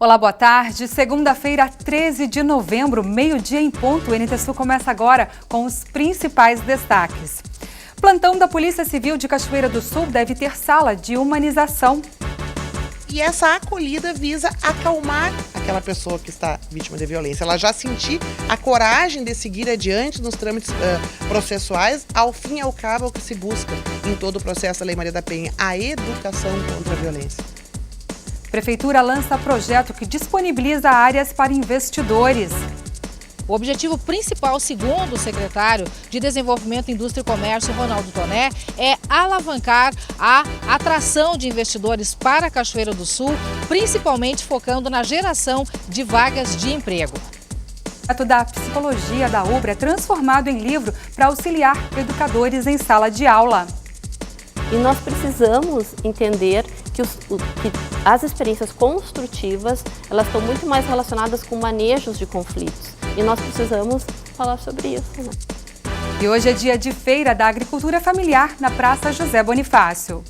Olá, boa tarde. Segunda-feira, 13 de novembro, meio-dia em ponto. O NT Sul começa agora com os principais destaques. Plantão da Polícia Civil de Cachoeira do Sul deve ter sala de humanização. E essa acolhida visa acalmar aquela pessoa que está vítima de violência. Ela já sentir a coragem de seguir adiante nos trâmites processuais. Ao fim e ao cabo, é o que se busca em todo o processo da Lei Maria da Penha, a educação contra a violência. Prefeitura lança projeto que disponibiliza áreas para investidores. O objetivo principal, segundo o secretário de Desenvolvimento, Indústria e Comércio, Ronaldo Toné, é alavancar a atração de investidores para a Cachoeira do Sul, principalmente focando na geração de vagas de emprego. O projeto da Psicologia da UBRA é transformado em livro para auxiliar educadores em sala de aula. E nós precisamos entender que as experiências construtivas, elas estão muito mais relacionadas com manejos de conflitos. E nós precisamos falar sobre isso, né? E hoje é dia de feira da agricultura familiar na Praça José Bonifácio.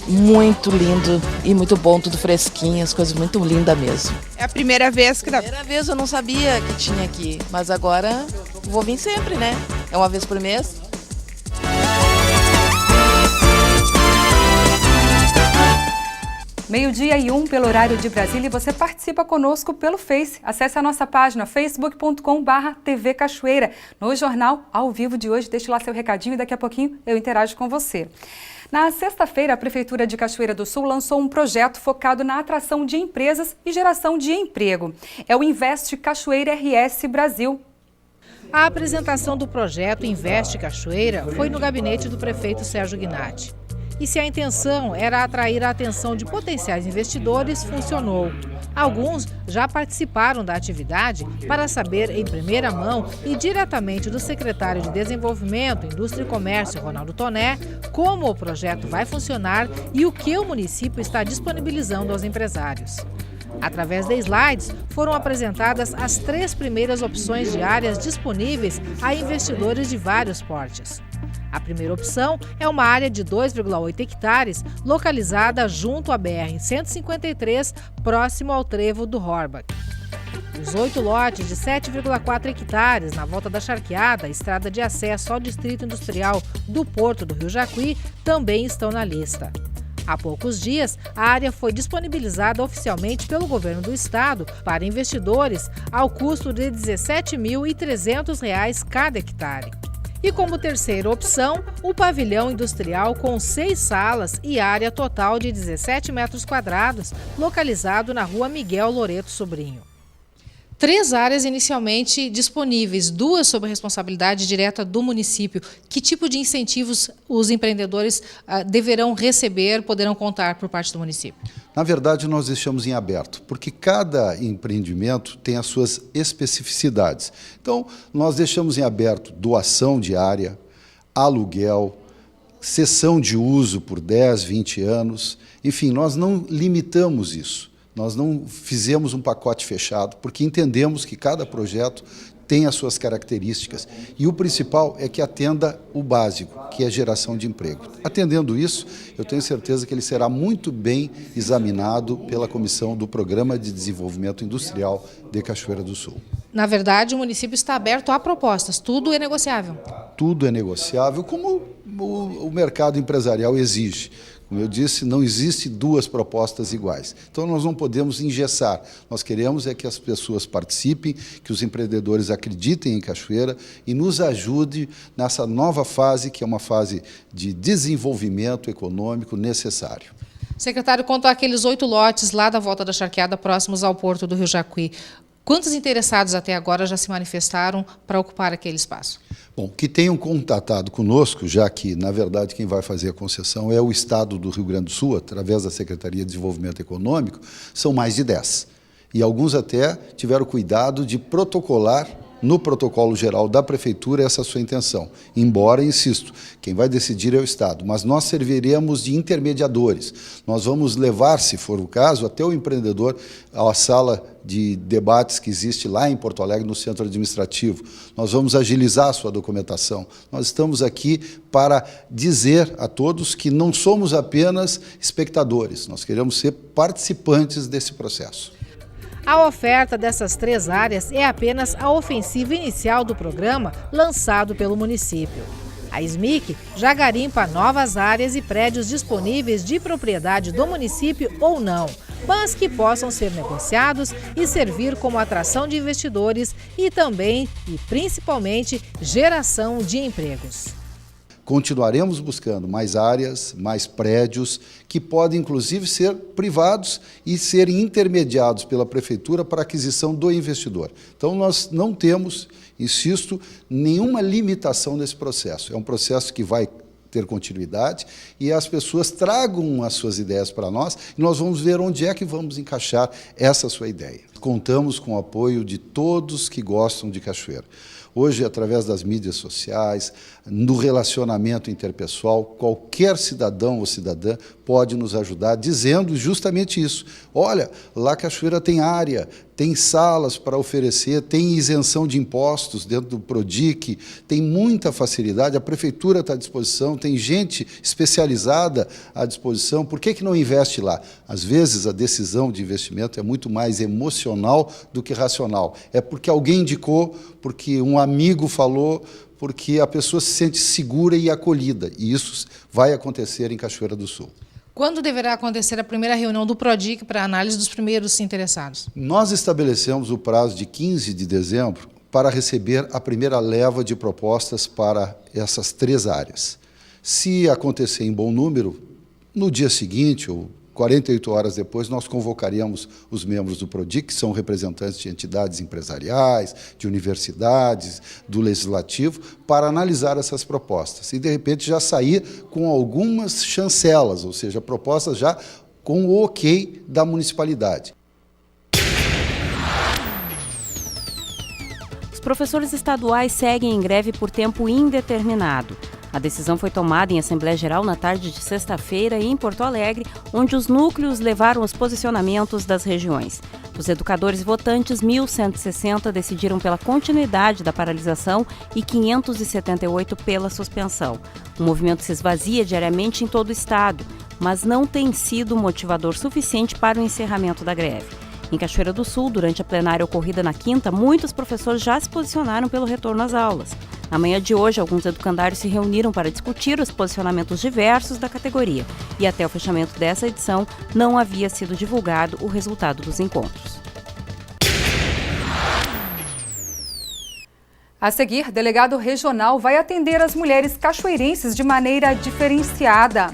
Muito lindo e muito bom, tudo fresquinho, as coisas muito lindas mesmo. É a primeira vez que... Primeira vez eu não sabia que tinha aqui, mas agora vou vir sempre, né? É uma vez por mês. Meio-dia e 1 pelo horário de Brasília e você participa conosco pelo Face. Acesse a nossa página facebook.com/TV Cachoeira. No Jornal ao Vivo de hoje, deixe lá seu recadinho e daqui a pouquinho eu interajo com você. Na sexta-feira, a Prefeitura de Cachoeira do Sul lançou um projeto focado na atração de empresas e geração de emprego. É o Investe Cachoeira RS Brasil. A apresentação do projeto Investe Cachoeira foi no gabinete do prefeito Sérgio Gnatti. E se a intenção era atrair a atenção de potenciais investidores, funcionou. Alguns já participaram da atividade para saber em primeira mão e diretamente do secretário de Desenvolvimento, Indústria e Comércio, Ronaldo Toné, como o projeto vai funcionar e o que o município está disponibilizando aos empresários. Através de slides, foram apresentadas as 3 primeiras opções de áreas disponíveis a investidores de vários portes. A primeira opção é uma área de 2,8 hectares, localizada junto à BR-153, próximo ao trevo do Horbach. Os 8 lotes de 7,4 hectares na volta da Charqueada, estrada de acesso ao Distrito Industrial do Porto do Rio Jacuí, também estão na lista. Há poucos dias, a área foi disponibilizada oficialmente pelo governo do estado para investidores ao custo de R$ 17.300 cada hectare. E como terceira opção, o pavilhão industrial com 6 salas e área total de 17 metros quadrados, localizado na rua Miguel Loreto Sobrinho. 3 áreas inicialmente disponíveis, 2 sob responsabilidade direta do município. Que tipo de incentivos os empreendedores deverão receber, poderão contar por parte do município? Na verdade, nós deixamos em aberto, porque cada empreendimento tem as suas especificidades. Então, nós deixamos em aberto doação de área, aluguel, cessão de uso por 10, 20 anos. Enfim, nós não limitamos isso. Nós não fizemos um pacote fechado, porque entendemos que cada projeto tem as suas características. E o principal é que atenda o básico, que é a geração de emprego. Atendendo isso, eu tenho certeza que ele será muito bem examinado pela Comissão do Programa de Desenvolvimento Industrial de Cachoeira do Sul. Na verdade, o município está aberto a propostas, tudo é negociável. Tudo é negociável, como o mercado empresarial exige. Como eu disse, não existe 2 propostas iguais. Então, nós não podemos engessar. Nós queremos é que as pessoas participem, que os empreendedores acreditem em Cachoeira e nos ajudem nessa nova fase, que é uma fase de desenvolvimento econômico necessário. Secretário, quanto àqueles 8 lotes lá da volta da Charqueada, próximos ao Porto do Rio Jacuí, quantos interessados até agora já se manifestaram para ocupar aquele espaço? Bom, que tenham contatado conosco, já que, na verdade, quem vai fazer a concessão é o Estado do Rio Grande do Sul, através da Secretaria de Desenvolvimento Econômico, são mais de 10. E alguns até tiveram cuidado de protocolar no protocolo geral da Prefeitura essa sua intenção. Embora, insisto, quem vai decidir é o Estado, mas nós serviremos de intermediadores. Nós vamos levar, se for o caso, até o empreendedor à sala de debates que existe lá em Porto Alegre, no centro administrativo. Nós vamos agilizar a sua documentação. Nós estamos aqui para dizer a todos que não somos apenas espectadores, nós queremos ser participantes desse processo. A oferta dessas 3 áreas é apenas a ofensiva inicial do programa lançado pelo município. A SMIC já garimpa novas áreas e prédios disponíveis de propriedade do município ou não, mas que possam ser negociados e servir como atração de investidores e também, e principalmente, geração de empregos. Continuaremos buscando mais áreas, mais prédios, que podem inclusive ser privados e serem intermediados pela Prefeitura para aquisição do investidor. Então, nós não temos, insisto, nenhuma limitação nesse processo. É um processo que vai ter continuidade e as pessoas tragam as suas ideias para nós e nós vamos ver onde é que vamos encaixar essa sua ideia. Contamos com o apoio de todos que gostam de Cachoeira. Hoje, através das mídias sociais, no relacionamento interpessoal, qualquer cidadão ou cidadã pode nos ajudar dizendo justamente isso. Olha, lá Cachoeira tem área, tem salas para oferecer, tem isenção de impostos dentro do Prodic, tem muita facilidade, a Prefeitura está à disposição, tem gente especializada à disposição. Por que não investe lá? Às vezes, a decisão de investimento é muito mais emocional do que racional. É porque alguém indicou, porque um amigo falou, porque a pessoa se sente segura e acolhida. E isso vai acontecer em Cachoeira do Sul. Quando deverá acontecer a primeira reunião do Prodic para análise dos primeiros interessados? Nós estabelecemos o prazo de 15 de dezembro para receber a primeira leva de propostas para essas 3 áreas. Se acontecer em bom número, no dia seguinte ou 48 horas depois, nós convocaríamos os membros do Prodic, que são representantes de entidades empresariais, de universidades, do Legislativo, para analisar essas propostas. E, de repente, já sair com algumas chancelas, ou seja, propostas já com o ok da municipalidade. Os professores estaduais seguem em greve por tempo indeterminado. A decisão foi tomada em Assembleia Geral na tarde de sexta-feira em Porto Alegre, onde os núcleos levaram os posicionamentos das regiões. Os educadores votantes, 1.160, decidiram pela continuidade da paralisação e 578 pela suspensão. O movimento se esvazia diariamente em todo o estado, mas não tem sido motivador suficiente para o encerramento da greve. Em Cachoeira do Sul, durante a plenária ocorrida na quinta, muitos professores já se posicionaram pelo retorno às aulas. Na manhã de hoje, alguns educandários se reuniram para discutir os posicionamentos diversos da categoria. E até o fechamento dessa edição, não havia sido divulgado o resultado dos encontros. A seguir, delegado regional vai atender as mulheres cachoeirenses de maneira diferenciada.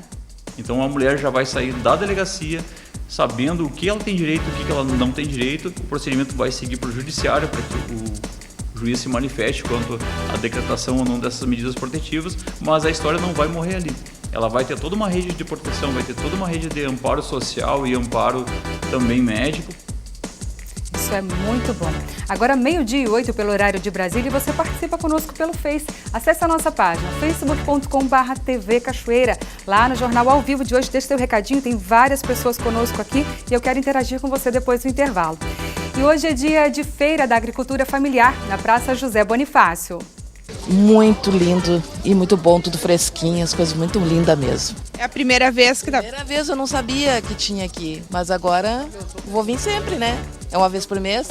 Então a mulher já vai sair da delegacia sabendo o que ela tem direito, o que ela não tem direito. O procedimento vai seguir para o judiciário para que o juiz se manifeste quanto à decretação ou não dessas medidas protetivas, mas a história não vai morrer ali. Ela vai ter toda uma rede de proteção, vai ter toda uma rede de amparo social e amparo também médico. Isso é muito bom. Agora, 12:08 pelo horário de Brasília, e você participa conosco pelo Face. Acesse a nossa página, facebook.com/TV Cachoeira. Lá no Jornal ao Vivo de hoje, deixa seu recadinho, tem várias pessoas conosco aqui e eu quero interagir com você depois do intervalo. E hoje é dia de Feira da Agricultura Familiar, na Praça José Bonifácio. Muito lindo e muito bom, tudo fresquinho, as coisas muito lindas mesmo. É a primeira vez que dá. Primeira vez eu não sabia que tinha aqui, mas agora vou vir sempre, né? É uma vez por mês.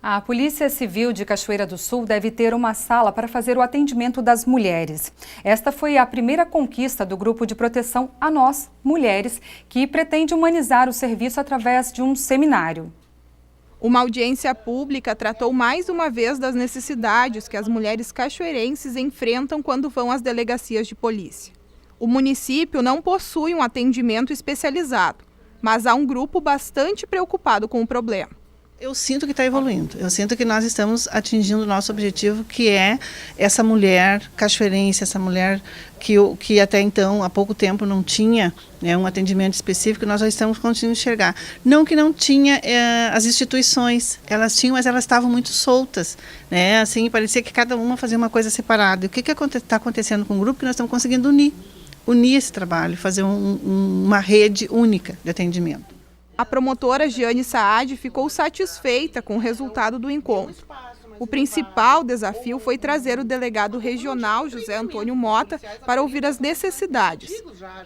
A Polícia Civil de Cachoeira do Sul deve ter uma sala para fazer o atendimento das mulheres. Esta foi a primeira conquista do Grupo de Proteção a Nós, Mulheres, que pretende humanizar o serviço através de um seminário. Uma audiência pública tratou mais uma vez das necessidades que as mulheres cachoeirenses enfrentam quando vão às delegacias de polícia. O município não possui um atendimento especializado, mas há um grupo bastante preocupado com o problema. Eu sinto que está evoluindo, eu sinto que nós estamos atingindo o nosso objetivo, que é essa mulher cachoeirense, essa mulher que até então, há pouco tempo, não tinha, né, um atendimento específico, nós já estamos conseguindo enxergar. Não que não tinha as instituições, elas tinham, mas elas estavam muito soltas, né? Assim, parecia que cada uma fazia uma coisa separada. E o que está acontecendo com o grupo? Que nós estamos conseguindo unir esse trabalho, fazer uma rede única de atendimento. A promotora Giane Saad ficou satisfeita com o resultado do encontro. O principal desafio foi trazer o delegado regional José Antônio Mota para ouvir as necessidades.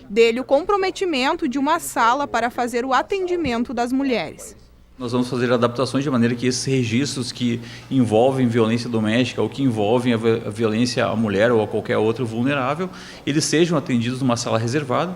Dele, o comprometimento de uma sala para fazer o atendimento das mulheres. Nós vamos fazer adaptações de maneira que esses registros que envolvem violência doméstica ou que envolvem a violência à mulher ou a qualquer outro vulnerável, eles sejam atendidos numa sala reservada.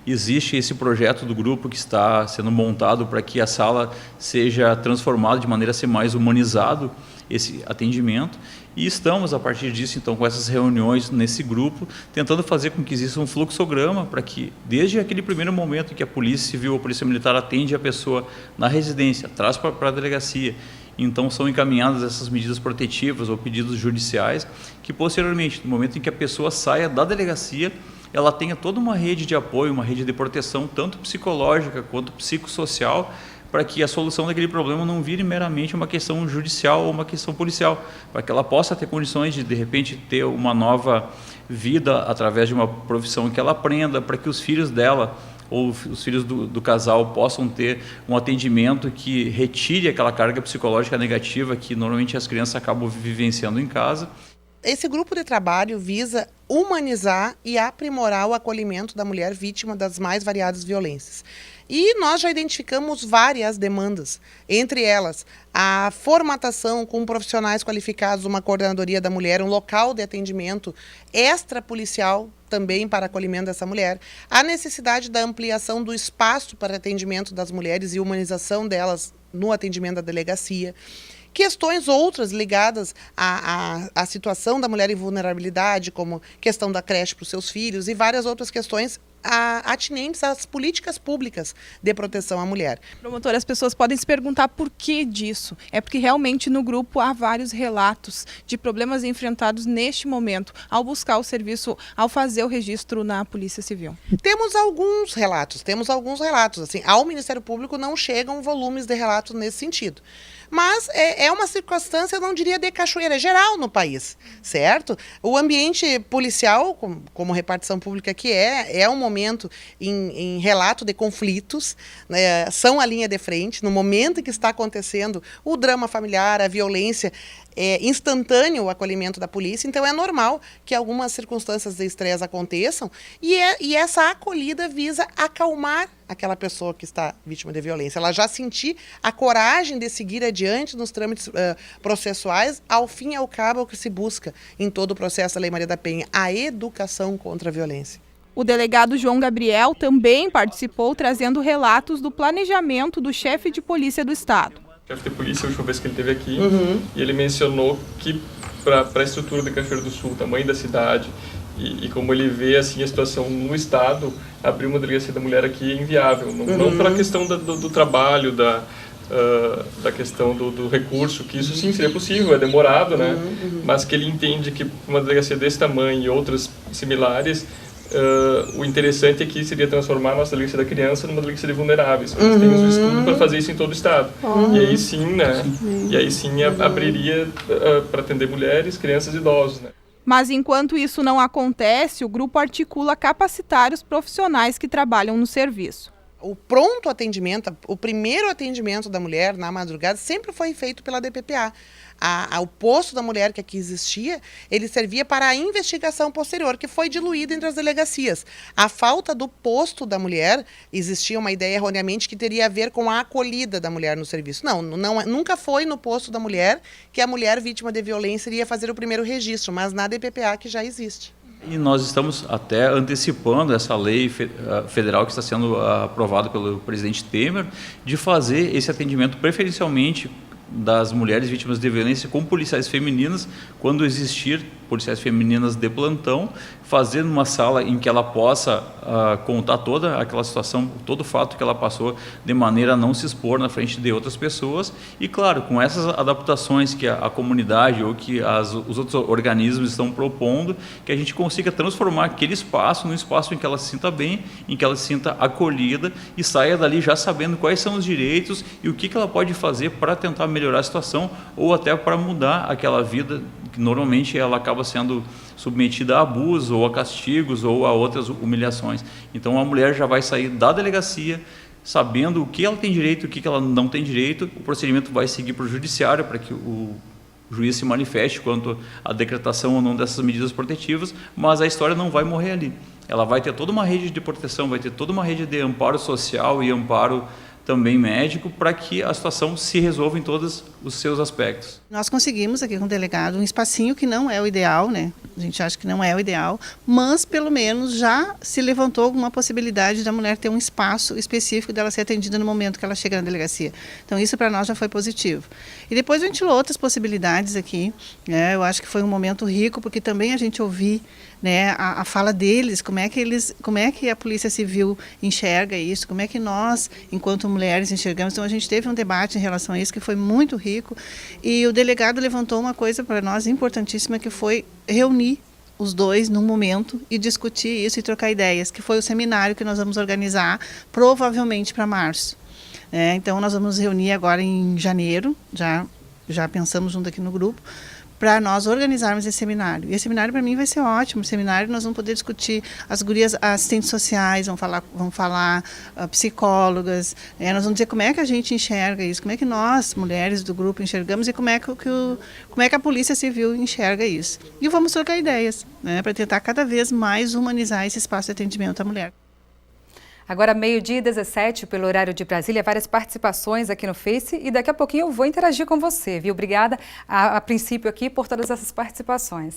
Existe esse projeto do grupo que está sendo montado para que a sala seja transformada de maneira a ser mais humanizado esse atendimento. E estamos, a partir disso, então, com essas reuniões nesse grupo, tentando fazer com que exista um fluxograma para que, desde aquele primeiro momento em que a Polícia Civil ou a Polícia Militar atende a pessoa na residência, traz para a delegacia, então são encaminhadas essas medidas protetivas ou pedidos judiciais, que posteriormente, no momento em que a pessoa saia da delegacia, ela tenha toda uma rede de apoio, uma rede de proteção, tanto psicológica quanto psicossocial, para que a solução daquele problema não vire meramente uma questão judicial ou uma questão policial, para que ela possa ter condições de repente, ter uma nova vida através de uma profissão que ela aprenda, para que os filhos dela ou os filhos do casal possam ter um atendimento que retire aquela carga psicológica negativa que normalmente as crianças acabam vivenciando em casa. Esse grupo de trabalho visa humanizar e aprimorar o acolhimento da mulher vítima das mais variadas violências. E nós já identificamos várias demandas, entre elas a formatação com profissionais qualificados, uma coordenadoria da mulher, um local de atendimento extrapolicial também para acolhimento dessa mulher, a necessidade da ampliação do espaço para atendimento das mulheres e humanização delas no atendimento da delegacia. Questões outras ligadas à situação da mulher em vulnerabilidade, como questão da creche para os seus filhos e várias outras questões atinentes às políticas públicas de proteção à mulher. Promotora, as pessoas podem se perguntar por que disso. É porque realmente no grupo há vários relatos de problemas enfrentados neste momento ao buscar o serviço, ao fazer o registro na Polícia Civil. Temos alguns relatos. Assim, ao Ministério Público não chegam volumes de relatos nesse sentido. Mas é uma circunstância, eu não diria de Cachoeira, geral no país, certo? O ambiente policial, como repartição pública que é um momento em relato de conflitos, né, são a linha de frente, no momento em que está acontecendo o drama familiar, a violência, instantâneo o acolhimento da polícia, então é normal que algumas circunstâncias de estresse aconteçam e essa acolhida visa acalmar aquela pessoa que está vítima de violência. Ela já sentir a coragem de seguir adiante nos trâmites processuais, ao fim e ao cabo, é o que se busca em todo o processo da Lei Maria da Penha, a educação contra a violência. O delegado João Gabriel também participou, trazendo relatos do planejamento do chefe de polícia do Estado. O chefe de polícia, a última vez que ele esteve aqui, e ele mencionou que para a estrutura de Cachoeira do Sul, tamanho da cidade, e como ele vê assim, a situação no Estado, abrir uma delegacia da mulher aqui é inviável. Não pela questão do trabalho, da questão do recurso, que isso sim seria possível, é demorado, né? Mas que ele entende que uma delegacia desse tamanho e outras similares, o interessante aqui seria transformar a nossa delegacia da criança numa delegacia de vulneráveis. Nós temos um estudo para fazer isso em todo o Estado. E aí sim, né? E aí sim abriria para atender mulheres, crianças e idosos, né? Mas enquanto isso não acontece, o grupo articula capacitar os profissionais que trabalham no serviço. O pronto atendimento, o primeiro atendimento da mulher na madrugada sempre foi feito pela DPPA. O posto da mulher que aqui existia, ele servia para a investigação posterior, que foi diluída entre as delegacias. A falta do posto da mulher, existia uma ideia erroneamente que teria a ver com a acolhida da mulher no serviço. Não, nunca foi no posto da mulher que a mulher vítima de violência iria fazer o primeiro registro, mas na DPPA que já existe. E nós estamos até antecipando essa lei federal que está sendo aprovada pelo presidente Temer, de fazer esse atendimento preferencialmente das mulheres vítimas de violência com policiais femininas, quando existir policiais femininas de plantão, fazer numa sala em que ela possa contar toda aquela situação, todo o fato que ela passou, de maneira a não se expor na frente de outras pessoas. E, claro, com essas adaptações que a comunidade ou que os outros organismos estão propondo, que a gente consiga transformar aquele espaço num espaço em que ela se sinta bem, em que ela se sinta acolhida e saia dali já sabendo quais são os direitos e o que ela pode fazer para tentar melhorar a situação ou até para mudar aquela vida que normalmente ela acaba sendo submetida a abuso ou a castigos ou a outras humilhações. Então a mulher já vai sair da delegacia sabendo o que ela tem direito e o que ela não tem direito. O procedimento vai seguir para o judiciário para que juiz se manifeste quanto à decretação ou não dessas medidas protetivas, mas a história não vai morrer ali. Ela vai ter toda uma rede de proteção, vai ter toda uma rede de amparo social e amparo também médico, para que a situação se resolva em todos os seus aspectos. Nós conseguimos aqui com o delegado um espacinho que não é o ideal, né? A gente acha que não é o ideal, mas pelo menos já se levantou alguma possibilidade da mulher ter um espaço específico dela ser atendida no momento que ela chega na delegacia. Então isso para nós já foi positivo. E depois ventilou outras possibilidades aqui, né? Eu acho que foi um momento rico, porque também a gente ouviu, né, a fala deles, como é que a Polícia Civil enxerga isso, como é que nós, enquanto mulheres, enxergamos. Então a gente teve um debate em relação a isso que foi muito rico, e o delegado levantou uma coisa para nós importantíssima, que foi reunir os dois num momento e discutir isso e trocar ideias, que foi o seminário que nós vamos organizar provavelmente para março. Então nós vamos reunir agora em janeiro, já pensamos junto aqui no grupo, para nós organizarmos esse seminário. E esse seminário para mim vai ser ótimo. Esse seminário nós vamos poder discutir as gurias, assistentes sociais, vão falar psicólogas, nós vamos dizer como é que a gente enxerga isso, como é que nós, mulheres do grupo, enxergamos e como é que a Polícia Civil enxerga isso. E vamos trocar ideias, né, para tentar cada vez mais humanizar esse espaço de atendimento à mulher. Agora, 12h17, pelo horário de Brasília, várias participações aqui no Face e daqui a pouquinho eu vou interagir com você, viu? Obrigada a princípio aqui por todas essas participações.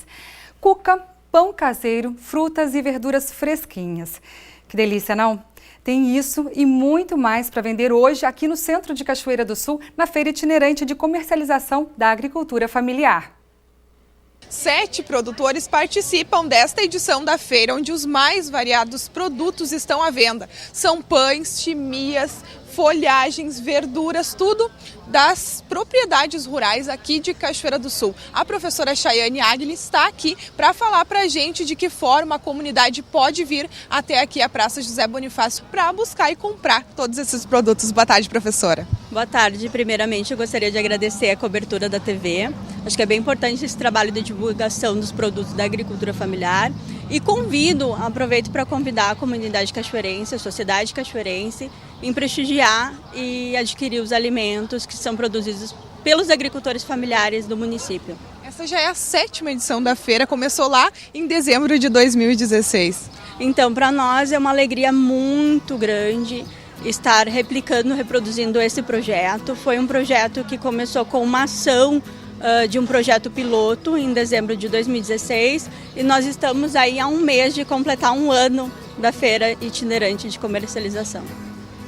Cuca, pão caseiro, frutas e verduras fresquinhas. Que delícia, não? Tem isso e muito mais para vender hoje aqui no centro de Cachoeira do Sul, na feira itinerante de comercialização da agricultura familiar. 7 produtores participam desta edição da feira, onde os mais variados produtos estão à venda. São pães, chimias, folhagens, verduras, tudo das propriedades rurais aqui de Cachoeira do Sul. A professora Chayane Agli está aqui para falar para a gente de que forma a comunidade pode vir até aqui a Praça José Bonifácio para buscar e comprar todos esses produtos. Boa tarde, professora. Boa tarde. Primeiramente, eu gostaria de agradecer a cobertura da TV. Acho que é bem importante esse trabalho de divulgação dos produtos da agricultura familiar. E aproveito para convidar a comunidade cachoeirense, a sociedade cachoeirense, em prestigiar e adquirir os alimentos que são produzidos pelos agricultores familiares do município. Essa já é a 7ª edição da feira, começou lá em dezembro de 2016. Então, para nós é uma alegria muito grande estar reproduzindo esse projeto. Foi um projeto que começou com uma ação de um projeto piloto em dezembro de 2016 e nós estamos aí há um mês de completar um ano da feira itinerante de comercialização.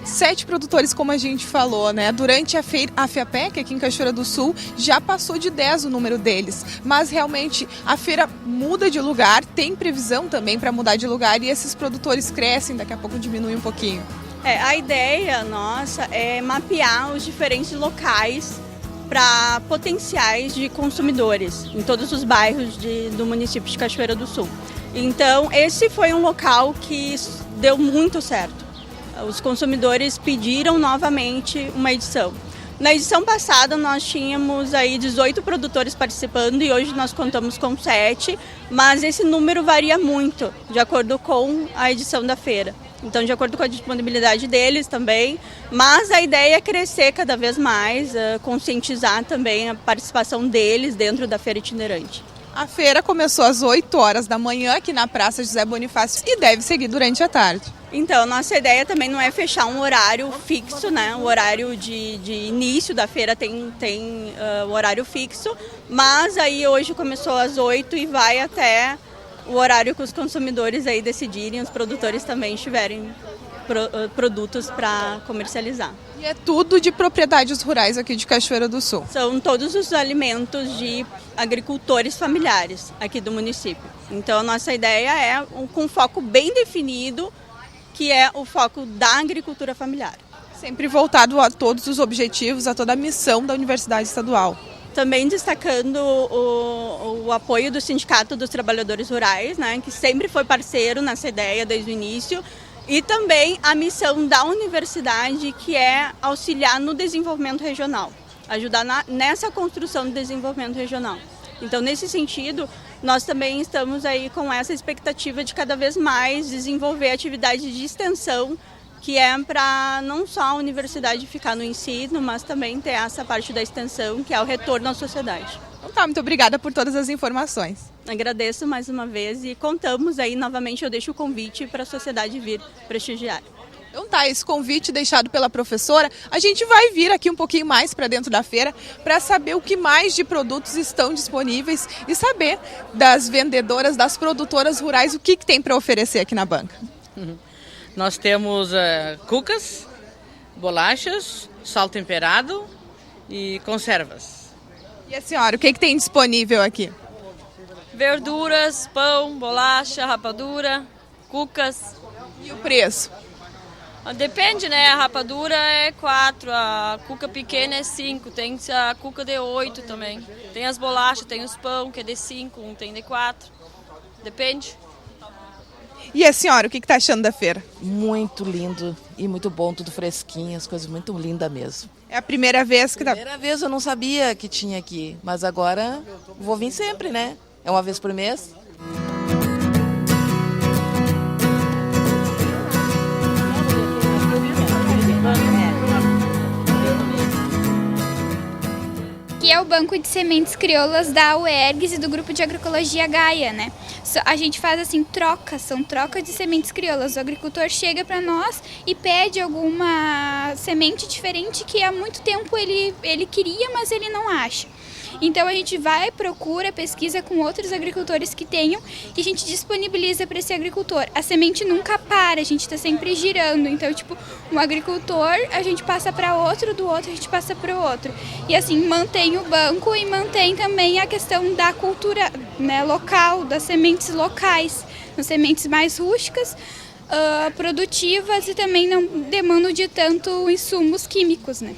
7 produtores, como a gente falou, né? Durante a FEAPEC, aqui em Cachoeira do Sul, já passou de 10 o número deles. Mas realmente a feira muda de lugar, tem previsão também para mudar de lugar e esses produtores crescem, daqui a pouco diminui um pouquinho. A ideia nossa é mapear os diferentes locais para potenciais de consumidores em todos os bairros do município de Cachoeira do Sul. Então, esse foi um local que deu muito certo. Os consumidores pediram novamente uma edição. Na edição passada nós tínhamos aí 18 produtores participando e hoje nós contamos com 7, mas esse número varia muito de acordo com a edição da feira. Então, de acordo com a disponibilidade deles também, mas a ideia é crescer cada vez mais, conscientizar também a participação deles dentro da feira itinerante. A feira começou às 8 horas da manhã aqui na Praça José Bonifácio e deve seguir durante a tarde. Então, nossa ideia também não é fechar um horário fixo, né? O horário de início da feira tem o horário fixo, mas aí hoje começou às 8 e vai até o horário que os consumidores aí decidirem, os produtores também tiverem produtos para comercializar. E é tudo de propriedades rurais aqui de Cachoeira do Sul? São todos os alimentos de agricultores familiares aqui do município. Então a nossa ideia é com um foco bem definido, que é o foco da agricultura familiar. Sempre voltado a todos os objetivos, a toda a missão da Universidade Estadual. Também destacando o apoio do Sindicato dos Trabalhadores Rurais, né, que sempre foi parceiro nessa ideia desde o início, e também a missão da universidade, que é auxiliar no desenvolvimento regional, ajudar nessa construção do desenvolvimento regional. Então, nesse sentido, nós também estamos aí com essa expectativa de cada vez mais desenvolver atividades de extensão que é para não só a universidade ficar no ensino, mas também ter essa parte da extensão, que é o retorno à sociedade. Então tá, muito obrigada por todas as informações. Agradeço mais uma vez e contamos aí novamente, eu deixo o convite para a sociedade vir prestigiar. Então tá, esse convite deixado pela professora, a gente vai vir aqui um pouquinho mais para dentro da feira para saber o que mais de produtos estão disponíveis e saber das vendedoras, das produtoras rurais, o que tem para oferecer aqui na banca. Nós temos cucas, bolachas, sal temperado e conservas. E a senhora, o que tem disponível aqui? Verduras, pão, bolacha, rapadura, cucas. E o preço? Depende, né? A rapadura é 4, a cuca pequena é 5, tem a cuca de 8 também. Tem as bolachas, tem os pão que é de 5, um tem de 4. Depende. E a senhora, o que está achando da feira? Muito lindo e muito bom, tudo fresquinho, as coisas muito lindas mesmo. É a primeira vez que Primeira vez eu não sabia que tinha aqui, mas agora vou vir sempre, né? É uma vez por mês. Aqui é o Banco de Sementes Crioulas da UERGS e do Grupo de Agroecologia Gaia, né? A gente faz assim trocas, são trocas de sementes crioulas. O agricultor chega para nós e pede alguma semente diferente que há muito tempo ele queria, mas ele não acha. Então a gente vai, procura, pesquisa com outros agricultores que tenham e a gente disponibiliza para esse agricultor. A semente nunca para, a gente está sempre girando. Então, tipo, um agricultor a gente passa para outro, do outro a gente passa para o outro. E assim, mantém o banco e mantém também a questão da cultura, né, local, das sementes locais, das sementes mais rústicas, produtivas e também não demandam de tanto insumos químicos, né?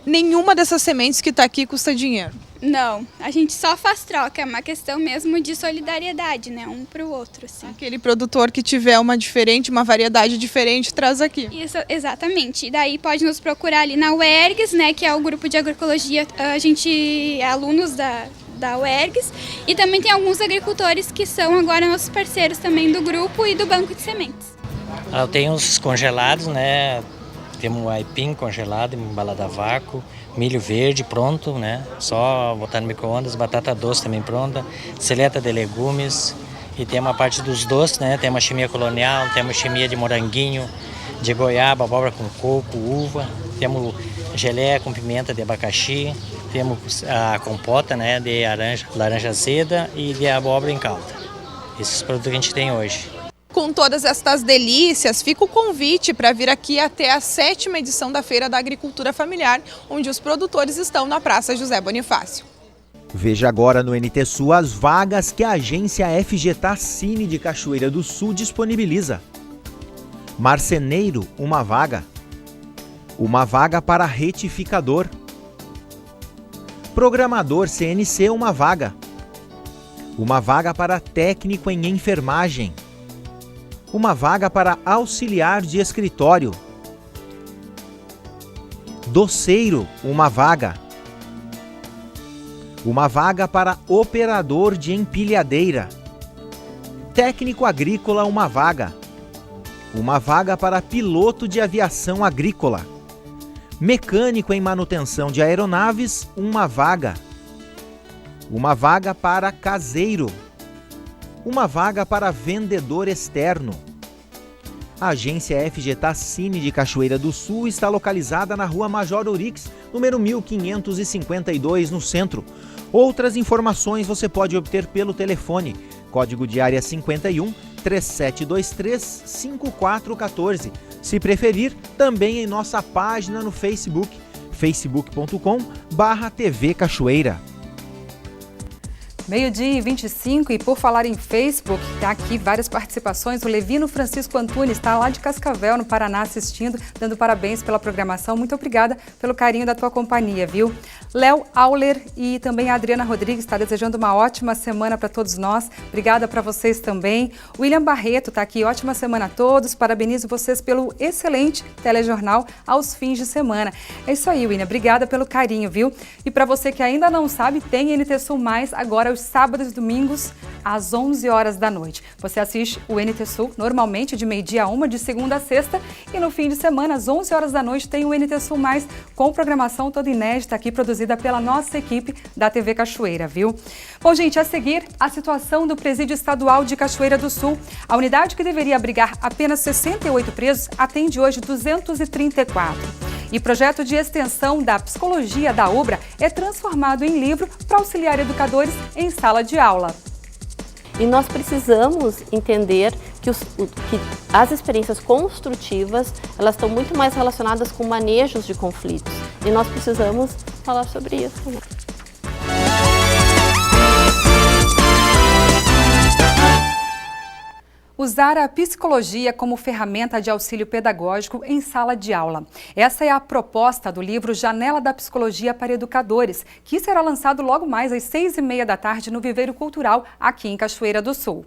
Nenhuma dessas sementes que está aqui custa dinheiro? Não, a gente só faz troca, é uma questão mesmo de solidariedade, né, um para o outro, assim. Aquele produtor que tiver uma variedade diferente, traz aqui. Isso, exatamente, e daí pode nos procurar ali na UERGS, né, que é o grupo de agroecologia, a gente é alunos da UERGS, e também tem alguns agricultores que são agora nossos parceiros também do grupo e do Banco de Sementes. Eu tenho os congelados, né? Temos o aipim congelado, embalado a vácuo, milho verde pronto, né? Só botar no micro-ondas, batata doce também pronta, seleta de legumes e tem uma parte dos doces, né? Tem uma chimia colonial, temos chimia de moranguinho, de goiaba, abóbora com coco, uva, temos geleia com pimenta de abacaxi, temos a compota, né? De laranja azeda e de abóbora em calda. Esses produtos que a gente tem hoje. Com todas estas delícias, fica o convite para vir aqui até a 7ª edição da Feira da Agricultura Familiar, onde os produtores estão na Praça José Bonifácio. Veja agora no NT Sul as vagas que a agência FGTA Cine de Cachoeira do Sul disponibiliza. Marceneiro, uma vaga. Uma vaga para retificador. Programador CNC, uma vaga. Uma vaga para técnico em enfermagem. Uma vaga para auxiliar de escritório. Doceiro, uma vaga. Uma vaga para operador de empilhadeira. Técnico agrícola, uma vaga. Uma vaga para piloto de aviação agrícola. Mecânico em manutenção de aeronaves, uma vaga. Uma vaga para caseiro. Uma vaga para vendedor externo. A agência FGTA Cine de Cachoeira do Sul está localizada na Rua Major Urix, número 1552, no centro. Outras informações você pode obter pelo telefone, código de área 51 3723 5414. Se preferir, também em nossa página no Facebook, facebook.com/TV Cachoeira. 12h25 e por falar em Facebook, tá aqui várias participações. O Levino Francisco Antunes está lá de Cascavel, no Paraná, assistindo, dando parabéns pela programação. Muito obrigada pelo carinho da tua companhia, viu? Léo Auler e também a Adriana Rodrigues está desejando uma ótima semana para todos nós. Obrigada para vocês também. William Barreto está aqui, ótima semana a todos. Parabenizo vocês pelo excelente telejornal aos fins de semana. É isso aí, William. Obrigada pelo carinho, viu? E para você que ainda não sabe, tem NT Sul Mais agora aos sábados e domingos, às 11 horas da noite. Você assiste o NT Sul normalmente de meio-dia a 1, de segunda a sexta, e no fim de semana, às 11 horas da noite, tem o NT Sul Mais, com programação toda inédita aqui, produzida pela nossa equipe da TV Cachoeira, viu? Bom, gente, a seguir, a situação do Presídio Estadual de Cachoeira do Sul. A unidade que deveria abrigar apenas 68 presos atende hoje 234. E projeto de extensão da psicologia da UBRA é transformado em livro para auxiliar educadores em sala de aula. E nós precisamos entender que as experiências construtivas, elas estão muito mais relacionadas com manejos de conflitos. E nós precisamos falar sobre isso, né? Usar a psicologia como ferramenta de auxílio pedagógico em sala de aula. Essa é a proposta do livro Janela da Psicologia para Educadores, que será lançado logo mais às 6h30 da tarde no Viveiro Cultural, aqui em Cachoeira do Sul.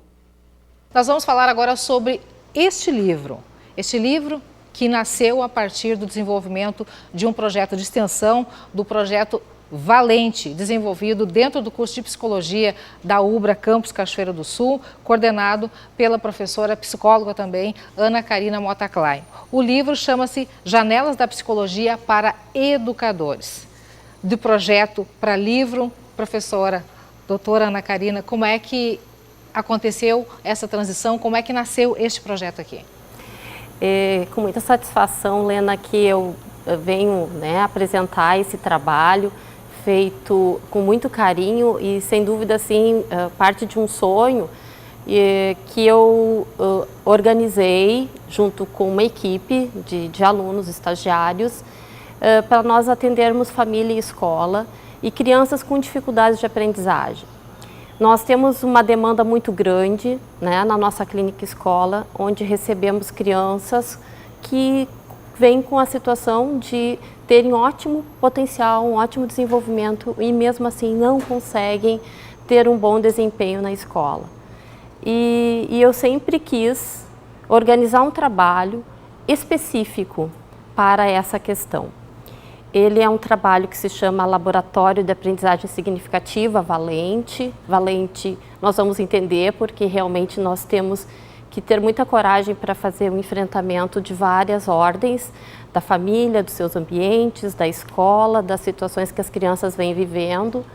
Nós vamos falar agora sobre este livro. Este livro que nasceu a partir do desenvolvimento de um projeto de extensão, do projeto Valente, desenvolvido dentro do curso de Psicologia da UBRA Campus Cachoeira do Sul, coordenado pela professora psicóloga também, Ana Karina Mota Klein. O livro chama-se Janelas da Psicologia para Educadores. Do projeto para livro, professora, doutora Ana Karina, como é que aconteceu essa transição, como é que nasceu este projeto aqui? Com muita satisfação, Lena, que eu venho apresentar esse trabalho, feito com muito carinho e, sem dúvida, assim, parte de um sonho que eu organizei junto com uma equipe de alunos, estagiários, para nós atendermos família e escola e crianças com dificuldades de aprendizagem. Nós temos uma demanda muito grande, né, na nossa clínica escola, onde recebemos crianças que vêm com a situação de terem ótimo potencial, um ótimo desenvolvimento e mesmo assim não conseguem ter um bom desempenho na escola. E eu sempre quis organizar um trabalho específico para essa questão. Ele é um trabalho que se chama Laboratório de Aprendizagem Significativa, Valente. Valente nós vamos entender porque realmente nós temos que ter muita coragem para fazer um enfrentamento de várias ordens, da família, dos seus ambientes, da escola, das situações que as crianças vêm vivendo,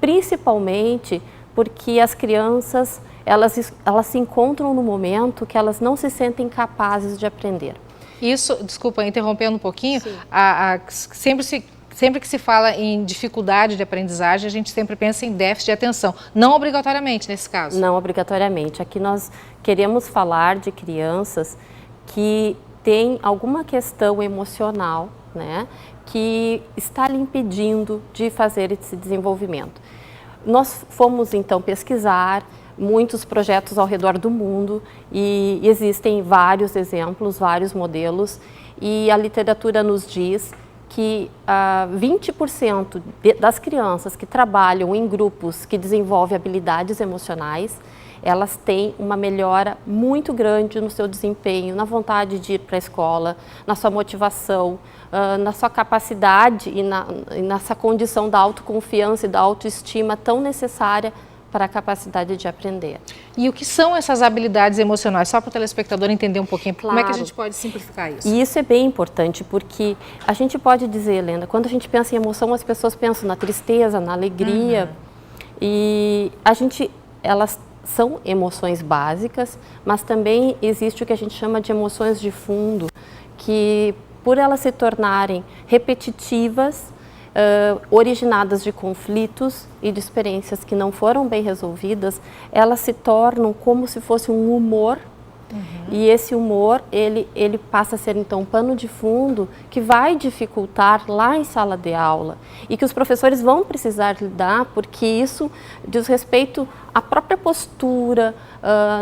principalmente porque as crianças elas se encontram no momento que elas não se sentem capazes de aprender. Isso, desculpa, interrompendo um pouquinho, sempre que se fala em dificuldade de aprendizagem, a gente sempre pensa em déficit de atenção, não obrigatoriamente nesse caso. Não obrigatoriamente. Aqui nós queremos falar de crianças que têm alguma questão emocional, né, que está lhe impedindo de fazer esse desenvolvimento. Nós fomos então pesquisar muitos projetos ao redor do mundo e existem vários exemplos, vários modelos, e a literatura nos diz que 20% das crianças que trabalham em grupos que desenvolvem habilidades emocionais, elas têm uma melhora muito grande no seu desempenho, na vontade de ir para a escola, na sua motivação, na sua capacidade e nessa condição da autoconfiança e da autoestima tão necessária para a capacidade de aprender. E o que são essas habilidades emocionais? Só para o telespectador entender um pouquinho, claro. Como é que a gente pode simplificar isso? E isso é bem importante, porque a gente pode dizer, Helena, quando a gente pensa em emoção, as pessoas pensam na tristeza, na alegria, e elas são emoções básicas, mas também existe o que a gente chama de emoções de fundo, que por elas se tornarem repetitivas, originadas de conflitos e de experiências que não foram bem resolvidas, elas se tornam como se fosse um humor, e esse humor, ele passa a ser então um pano de fundo que vai dificultar lá em sala de aula e que os professores vão precisar lidar, porque isso diz respeito à própria postura,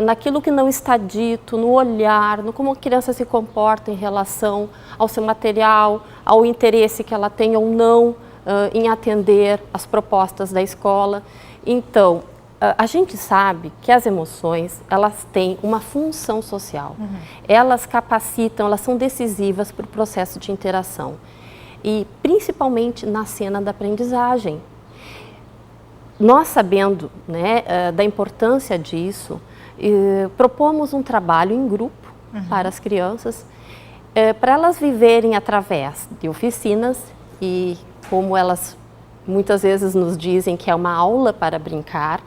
naquilo que não está dito, no olhar, no como a criança se comporta em relação ao seu material, ao interesse que ela tem ou não em atender as propostas da escola. Então, a gente sabe que as emoções, elas têm uma função social. Elas capacitam, elas são decisivas para o processo de interação. E principalmente na cena da aprendizagem. nós sabendo, né, da importância disso, propomos um trabalho em grupo para as crianças, para elas viverem através de oficinas e como elas muitas vezes nos dizem que é uma aula para brincar,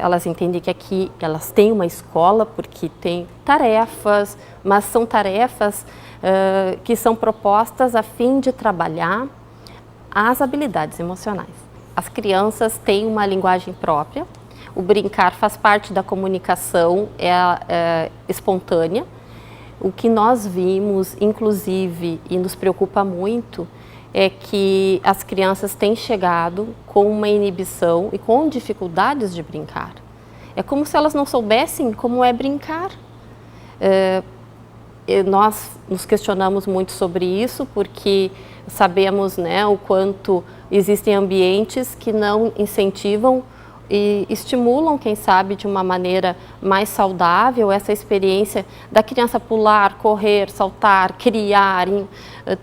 elas entendem que aqui elas têm uma escola porque tem tarefas, mas são tarefas que são propostas a fim de trabalhar as habilidades emocionais. As crianças têm uma linguagem própria, o brincar faz parte da comunicação espontânea. O que nós vimos, inclusive, e nos preocupa muito, é que as crianças têm chegado com uma inibição e com dificuldades de brincar. É como se elas não soubessem como é brincar. Nós nos questionamos muito sobre isso porque sabemos, né, o quanto existem ambientes que não incentivam e estimulam, quem sabe, de uma maneira mais saudável essa experiência da criança pular, correr, saltar, criar,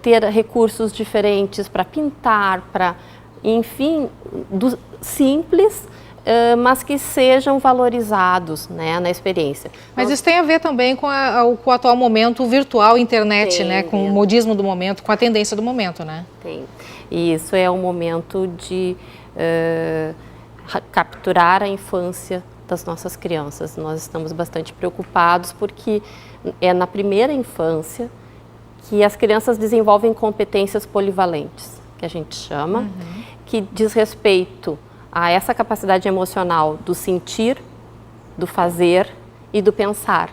ter recursos diferentes para pintar, para, enfim, simples, mas que sejam valorizados, né, na experiência. Mas isso tem a ver também com o atual momento virtual, internet, né, com o modismo do momento, com a tendência do momento, né? Tem. E isso é um momento de capturar a infância das nossas crianças. Nós estamos bastante preocupados porque é na primeira infância que as crianças desenvolvem competências polivalentes, que a gente chama, que diz respeito a essa capacidade emocional do sentir, do fazer e do pensar.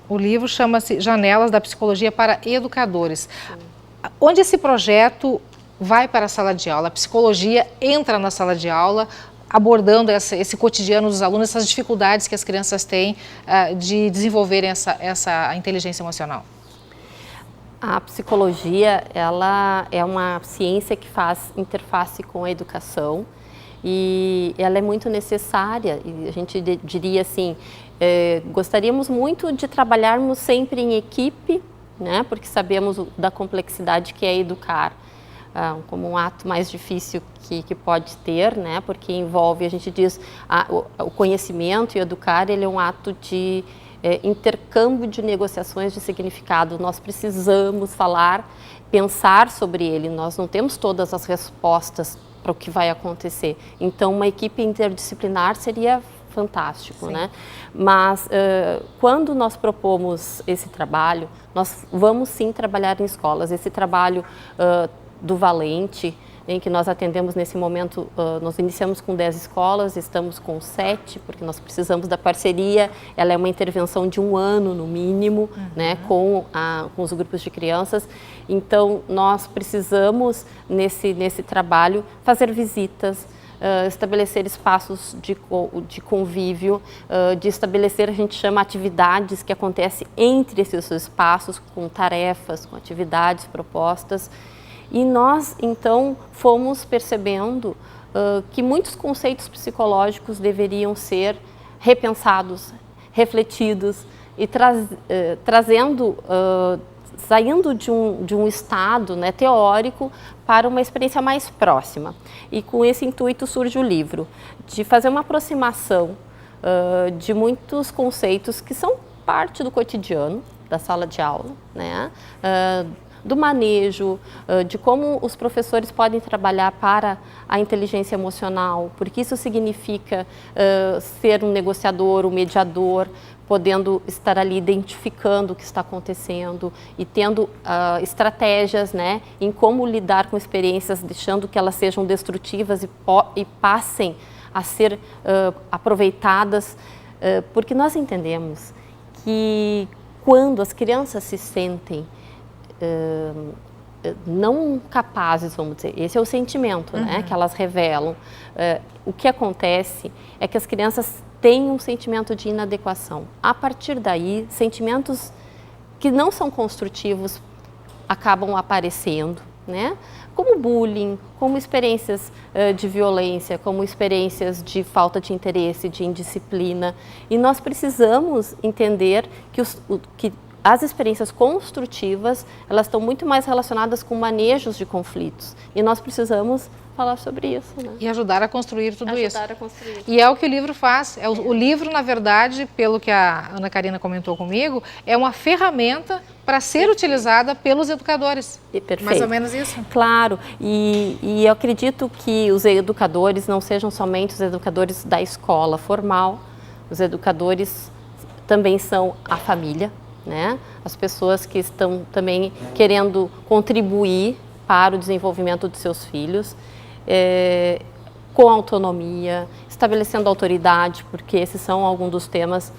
O livro chama-se Janelas da Psicologia para Educadores. Onde esse projeto vai para a sala de aula? A psicologia entra na sala de aula, abordando esse cotidiano dos alunos, essas dificuldades que as crianças têm de desenvolverem essa inteligência emocional. A psicologia, ela é uma ciência que faz interface com a educação e ela é muito necessária. E a gente diria assim, gostaríamos muito de trabalharmos sempre em equipe, né, porque sabemos da complexidade que é educar. Como um ato mais difícil que pode ter, né? Porque envolve, a gente diz, o conhecimento e educar, ele é um ato de intercâmbio de negociações de significado. Nós precisamos falar, pensar sobre ele, nós não temos todas as respostas para o que vai acontecer. Então, uma equipe interdisciplinar seria fantástico, né? Mas quando nós propomos esse trabalho, nós vamos sim trabalhar em escolas. Esse trabalho do Valente, em que nós atendemos nesse momento, nós iniciamos com 10 escolas, estamos com 7, porque nós precisamos da parceria, ela é uma intervenção de 1 ano no mínimo, né, com os grupos de crianças. Então, nós precisamos, nesse trabalho, fazer visitas, estabelecer espaços de convívio, de estabelecer, a gente chama, atividades que acontecem entre esses espaços, com tarefas, com atividades propostas. E nós, então, fomos percebendo que muitos conceitos psicológicos deveriam ser repensados, refletidos e saindo de um estado, né, teórico para uma experiência mais próxima. E com esse intuito surge o livro, de fazer uma aproximação de muitos conceitos que são parte do cotidiano da sala de aula, né? Do manejo, de como os professores podem trabalhar para a inteligência emocional, porque isso significa ser um negociador, um mediador, podendo estar ali identificando o que está acontecendo e tendo estratégias, né, em como lidar com experiências, deixando que elas sejam destrutivas e passem a ser aproveitadas, porque nós entendemos que quando as crianças se sentem não capazes, vamos dizer, esse é o sentimento, né, que elas revelam. O que acontece é que as crianças têm um sentimento de inadequação. A partir daí, sentimentos que não são construtivos acabam aparecendo, né? Como bullying, como experiências de violência, como experiências de falta de interesse, de indisciplina. E nós precisamos entender que as experiências construtivas, elas estão muito mais relacionadas com manejos de conflitos. E nós precisamos falar sobre isso, né? E ajudar a construir tudo isso. Ajudar a construir. E é o que o livro faz. O livro, na verdade, pelo que a Ana Karina comentou comigo, é uma ferramenta para ser utilizada pelos educadores. Perfeito. Mais ou menos isso? Claro. E eu acredito que os educadores não sejam somente os educadores da escola formal. Os educadores também são a família, né? As pessoas que estão também querendo contribuir para o desenvolvimento dos seus filhos. Com autonomia, estabelecendo autoridade, porque esses são alguns dos temas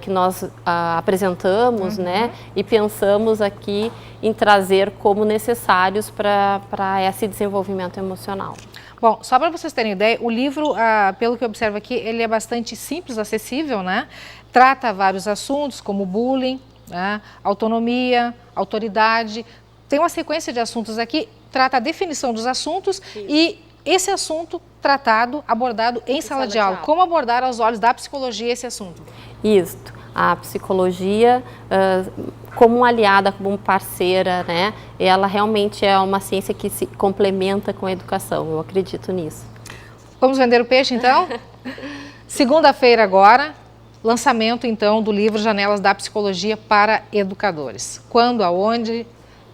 que nós apresentamos, né? E pensamos aqui em trazer como necessários para esse desenvolvimento emocional. Bom, só para vocês terem ideia, o livro, pelo que eu observo aqui, ele é bastante simples, acessível, né? Trata vários assuntos, como bullying, né? Autonomia, autoridade. Tem uma sequência de assuntos aqui, trata a definição dos assuntos e esse assunto tratado, abordado em sala de aula. Como abordar aos olhos da psicologia esse assunto? Isso, a psicologia como uma aliada, como parceira, né? Ela realmente é uma ciência que se complementa com a educação, eu acredito nisso. Vamos vender o peixe então? Segunda-feira agora, lançamento então do livro Janelas da Psicologia para Educadores. Quando, aonde?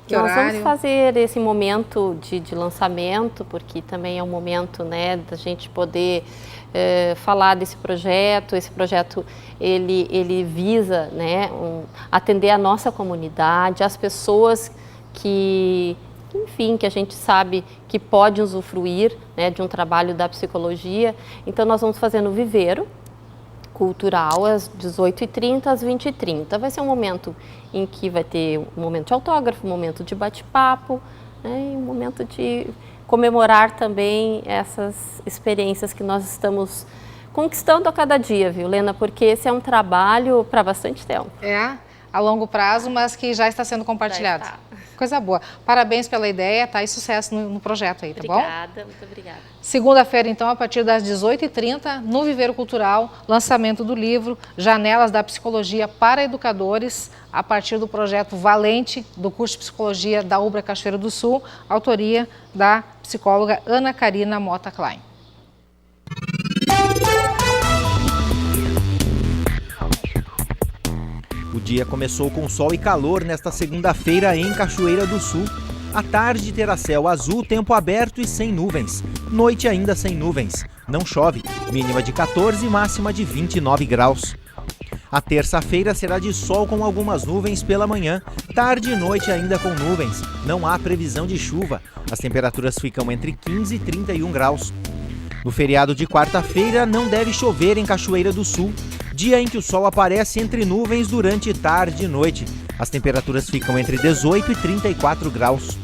Que Nós horário? vamos fazer esse momento de lançamento, porque também é um momento, né, da gente poder falar desse projeto. Esse projeto ele visa, né, atender a nossa comunidade, as pessoas que, enfim, que a gente sabe que pode usufruir, né, de um trabalho da psicologia. Então nós vamos fazer no Viveiro Cultural, às 18h30 às 20h30. Vai ser um momento em que vai ter um momento de autógrafo, um momento de bate-papo, né, e um momento de comemorar também essas experiências que nós estamos conquistando a cada dia, viu, Lena? Porque esse é um trabalho para bastante tempo. A longo prazo, mas que já está sendo compartilhado. Coisa boa. Parabéns pela ideia, tá? E sucesso no projeto aí, tá bom? Obrigada, muito obrigada. Segunda-feira, então, a partir das 18h30, no Viveiro Cultural, lançamento do livro Janelas da Psicologia para Educadores, a partir do projeto Valente, do curso de Psicologia da UBRA Cachoeira do Sul, autoria da psicóloga Ana Karina Mota Klein. O dia começou com sol e calor nesta segunda-feira em Cachoeira do Sul. À tarde terá céu azul, tempo aberto e sem nuvens. Noite ainda sem nuvens. Não chove. Mínima de 14 e máxima de 29 graus. A terça-feira será de sol com algumas nuvens pela manhã. Tarde e noite ainda com nuvens. Não há previsão de chuva. As temperaturas ficam entre 15 e 31 graus. No feriado de quarta-feira não deve chover em Cachoeira do Sul. Dia em que o sol aparece entre nuvens durante tarde e noite. As temperaturas ficam entre 18 e 34 graus.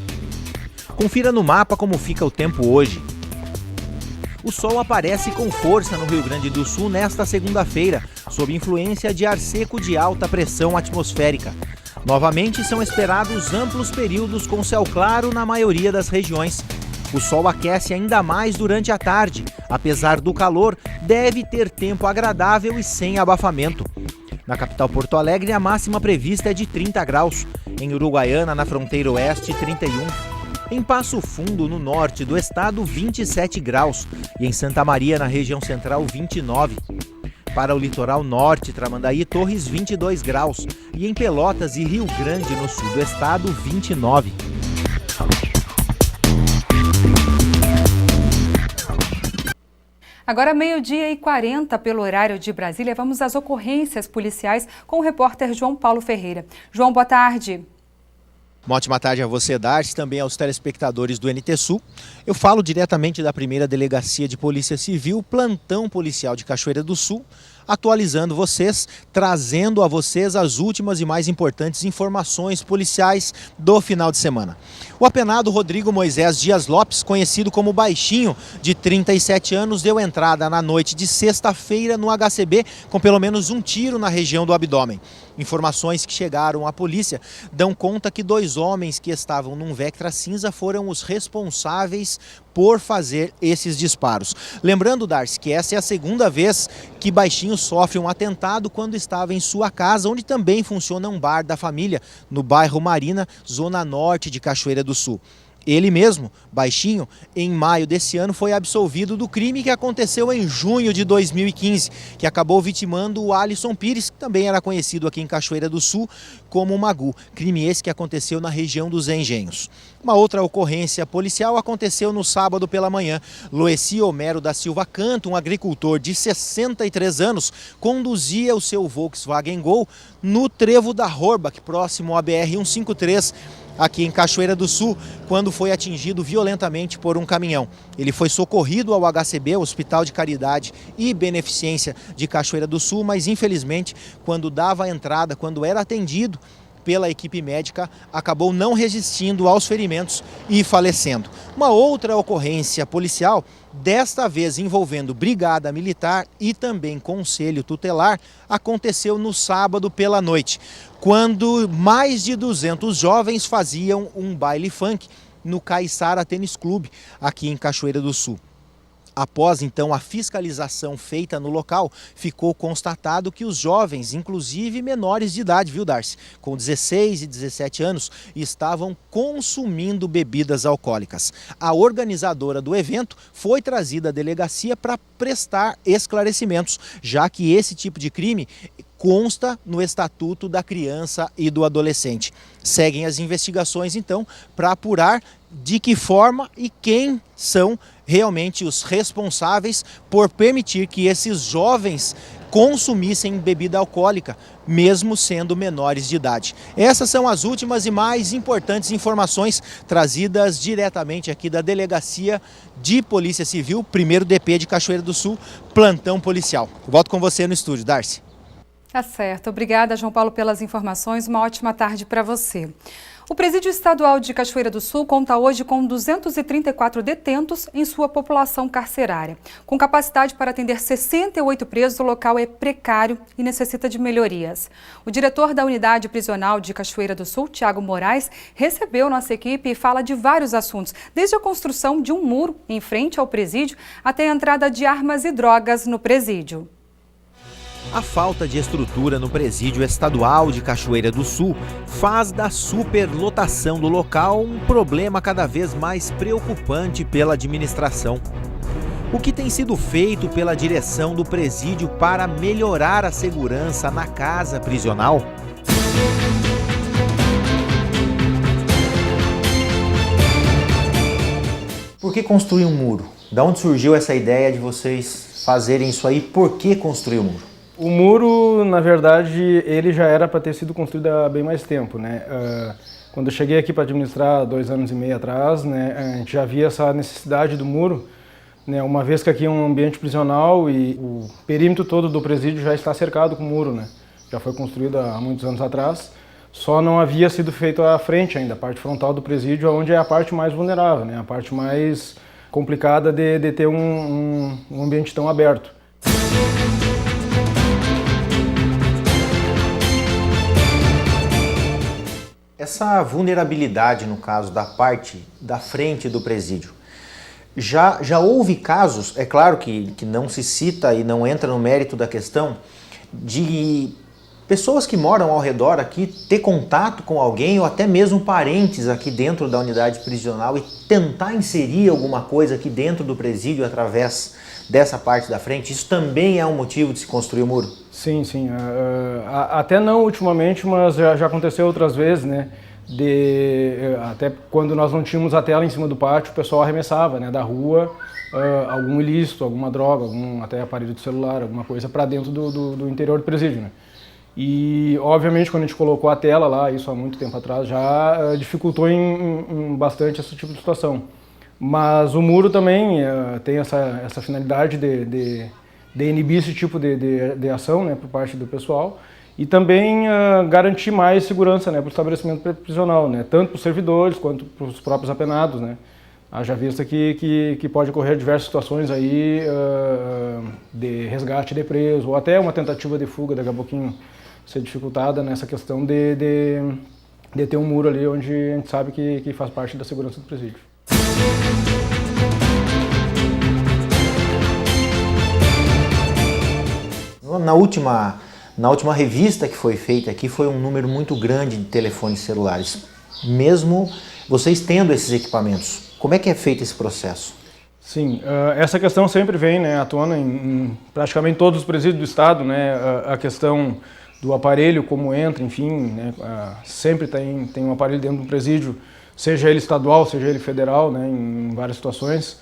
Confira no mapa como fica o tempo hoje. O sol aparece com força no Rio Grande do Sul nesta segunda-feira, sob influência de ar seco de alta pressão atmosférica. Novamente são esperados amplos períodos com céu claro na maioria das regiões. O sol aquece ainda mais durante a tarde. Apesar do calor, deve ter tempo agradável e sem abafamento. Na capital Porto Alegre, a máxima prevista é de 30 graus. Em Uruguaiana, na fronteira oeste, 31. Em Passo Fundo, no norte do estado, 27 graus. E em Santa Maria, na região central, 29. Para o litoral norte, Tramandaí e Torres, 22 graus. E em Pelotas e Rio Grande, no sul do estado, 29. Agora, 12h40 pelo horário de Brasília, vamos às ocorrências policiais com o repórter João Paulo Ferreira. João, boa tarde. Uma ótima tarde a você, Darcy, também aos telespectadores do NT Sul. Eu falo diretamente da primeira Delegacia de Polícia Civil, Plantão Policial de Cachoeira do Sul, atualizando vocês, trazendo a vocês as últimas e mais importantes informações policiais do final de semana. O apenado Rodrigo Moisés Dias Lopes, conhecido como Baixinho, de 37 anos, deu entrada na noite de sexta-feira no HCB com pelo menos um tiro na região do abdômen. Informações que chegaram à polícia dão conta que 2 homens que estavam num Vectra cinza foram os responsáveis por fazer esses disparos. Lembrando, Darcy, que essa é a segunda vez que Baixinho sofre um atentado quando estava em sua casa, onde também funciona um bar da família, no bairro Marina, zona norte de Cachoeira do Sul. Ele mesmo, Baixinho, em maio desse ano foi absolvido do crime que aconteceu em junho de 2015, que acabou vitimando o Alisson Pires, que também era conhecido aqui em Cachoeira do Sul como o Magu. Crime esse que aconteceu na região dos Engenhos. Uma outra ocorrência policial aconteceu no sábado pela manhã. Loeci Homero da Silva Canto, um agricultor de 63 anos, conduzia o seu Volkswagen Gol no trevo da Horbach, próximo à BR-153, aqui em Cachoeira do Sul, quando foi atingido violentamente por um caminhão. Ele foi socorrido ao HCB, Hospital de Caridade e Beneficência de Cachoeira do Sul, mas infelizmente, quando dava a entrada, quando era atendido pela equipe médica, acabou não resistindo aos ferimentos e falecendo. Uma outra ocorrência policial, desta vez envolvendo Brigada Militar e também Conselho Tutelar, aconteceu no sábado pela noite, quando mais de 200 jovens faziam um baile funk no Caiçara Tênis Clube, aqui em Cachoeira do Sul. Após, então, a fiscalização feita no local, ficou constatado que os jovens, inclusive menores de idade, viu, Darcy, com 16 e 17 anos, estavam consumindo bebidas alcoólicas. A organizadora do evento foi trazida à delegacia para prestar esclarecimentos, já que esse tipo de crime consta no Estatuto da Criança e do Adolescente. Seguem as investigações, então, para apurar de que forma e quem são realmente os responsáveis por permitir que esses jovens consumissem bebida alcoólica, mesmo sendo menores de idade. Essas são as últimas e mais importantes informações trazidas diretamente aqui da Delegacia de Polícia Civil, 1º DP de Cachoeira do Sul, plantão policial. Volto com você no estúdio, Darcy. Tá certo. Obrigada, João Paulo, pelas informações. Uma ótima tarde para você. O Presídio Estadual de Cachoeira do Sul conta hoje com 234 detentos em sua população carcerária. Com capacidade para atender 68 presos, o local é precário e necessita de melhorias. O diretor da Unidade Prisional de Cachoeira do Sul, Tiago Moraes, recebeu nossa equipe e fala de vários assuntos, desde a construção de um muro em frente ao presídio até a entrada de armas e drogas no presídio. A falta de estrutura no Presídio Estadual de Cachoeira do Sul faz da superlotação do local um problema cada vez mais preocupante pela administração. O que tem sido feito pela direção do presídio para melhorar a segurança na casa prisional? Por que construir um muro? Da onde surgiu essa ideia de vocês fazerem isso aí? Por que construir o muro? O muro, na verdade, ele já era para ter sido construído há bem mais tempo, né? Quando eu cheguei aqui para administrar 2 anos e meio atrás, né, a gente já via essa necessidade do muro, né, uma vez que aqui é um ambiente prisional e o perímetro todo do presídio já está cercado com muro, né? Já foi construído há muitos anos atrás, só não havia sido feito a frente ainda, a parte frontal do presídio, onde é a parte mais vulnerável, né? A parte mais complicada de ter um ambiente tão aberto. Essa vulnerabilidade, no caso da parte da frente do presídio, já houve casos, é claro que não se cita e não entra no mérito da questão, de pessoas que moram ao redor aqui ter contato com alguém ou até mesmo parentes aqui dentro da unidade prisional e tentar inserir alguma coisa aqui dentro do presídio através dessa parte da frente? Isso também é um motivo de se construir o muro? Sim, sim. Até não ultimamente, mas já aconteceu outras vezes, né? Até quando nós não tínhamos a tela em cima do pátio, o pessoal arremessava, né, da rua algum ilícito, alguma droga, até aparelho de celular, alguma coisa para dentro do interior do presídio, né? E, obviamente, quando a gente colocou a tela lá, isso há muito tempo atrás, já dificultou em bastante esse tipo de situação. Mas o muro também tem essa finalidade de inibir esse tipo de ação, né, por parte do pessoal e também garantir mais segurança, né, para o estabelecimento prisional, né, tanto para os servidores quanto para os próprios apenados, né. Haja vista que pode ocorrer diversas situações aí de resgate de preso ou até uma tentativa de fuga daqui a pouquinho ser dificultada nessa questão de ter um muro ali onde a gente sabe que faz parte da segurança do presídio. Na última revista que foi feita aqui, foi um número muito grande de telefones celulares. Mesmo vocês tendo esses equipamentos, como é que é feito esse processo? Sim, essa questão sempre vem, né, à tona em praticamente todos os presídios do estado, né, a questão do aparelho, como entra, enfim, né, sempre tem um aparelho dentro do presídio, seja ele estadual, seja ele federal, né, em várias situações.